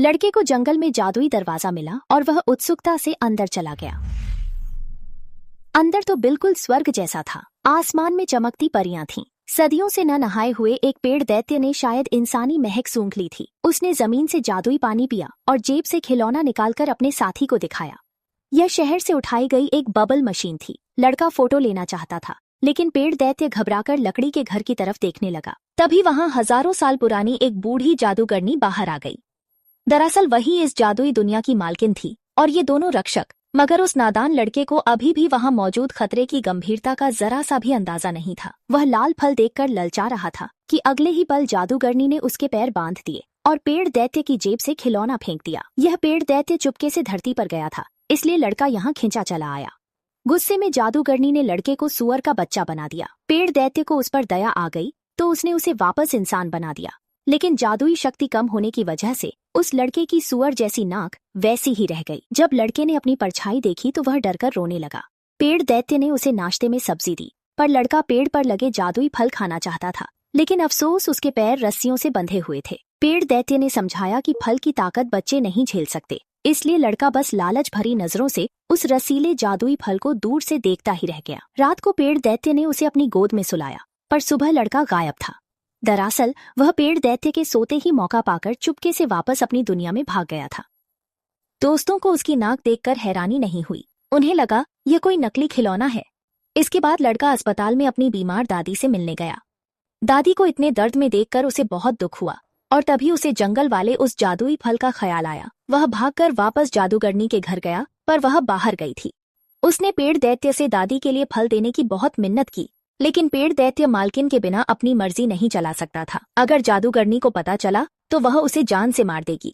लड़के को जंगल में जादुई दरवाजा मिला और वह उत्सुकता से अंदर चला गया। अंदर तो बिल्कुल स्वर्ग जैसा था। आसमान में चमकती परियां थीं। सदियों से न नहाए हुए एक पेड़ दैत्य ने शायद इंसानी महक सूंघ ली थी। उसने जमीन से जादुई पानी पिया और जेब से खिलौना निकालकर अपने साथी को दिखाया। यह शहर से उठाई गई एक बबल मशीन थी। लड़का फोटो लेना चाहता था, लेकिन पेड़ दैत्य घबराकर लकड़ी के घर की तरफ देखने लगा। तभी वहां हजारों साल पुरानी एक बूढ़ी जादूगरनी बाहर आ गई। दरअसल वही इस जादुई दुनिया की मालकिन थी और ये दोनों रक्षक। मगर उस नादान लड़के को अभी भी वहां मौजूद खतरे की गंभीरता का जरा सा भी अंदाजा नहीं था। वह लाल फल देखकर ललचा रहा था कि अगले ही पल जादूगरनी ने उसके पैर बांध दिए और पेड़ दैत्य की जेब से खिलौना फेंक दिया। यह पेड़ दैत्य चुपके से धरती पर गया था, इसलिए लड़का यहाँ खींचा चला आया। गुस्से में जादूगरनी ने लड़के को सुअर का बच्चा बना दिया। पेड़ दैत्य को उस पर दया आ गई तो उसने उसे वापस इंसान बना दिया, लेकिन जादुई शक्ति कम होने की वजह से उस लड़के की सुअर जैसी नाक वैसी ही रह गई। जब लड़के ने अपनी परछाई देखी तो वह डरकर रोने लगा। पेड़ दैत्य ने उसे नाश्ते में सब्जी दी, पर लड़का पेड़ पर लगे जादुई फल खाना चाहता था, लेकिन अफसोस उसके पैर रस्सियों से बंधे हुए थे। पेड़ दैत्य ने समझाया कि फल की ताकत बच्चे नहीं झेल सकते, इसलिए लड़का बस लालच भरी नजरों से उस रसीले जादुई फल को दूर से देखता ही रह गया। रात को पेड़ दैत्य ने उसे अपनी गोद में सुलाया, पर सुबह लड़का गायब था। दरअसल वह पेड़ दैत्य के सोते ही मौका पाकर चुपके से वापस अपनी दुनिया में भाग गया था। दोस्तों को उसकी नाक देखकर हैरानी नहीं हुई। उन्हें लगा यह कोई नकली खिलौना है। इसके बाद लड़का अस्पताल में अपनी बीमार दादी से मिलने गया। दादी को इतने दर्द में देखकर उसे बहुत दुख हुआ और तभी उसे जंगल वाले उस जादुई फल का ख्याल आया। वह भागकर वापस जादूगरनी के घर गया, पर वह बाहर गई थी। उसने पेड़ दैत्य से दादी के लिए फल देने की बहुत मिन्नत की, लेकिन पेड़ दैत्य मालकिन के बिना अपनी मर्जी नहीं चला सकता था। अगर जादूगरनी को पता चला तो वह उसे जान से मार देगी।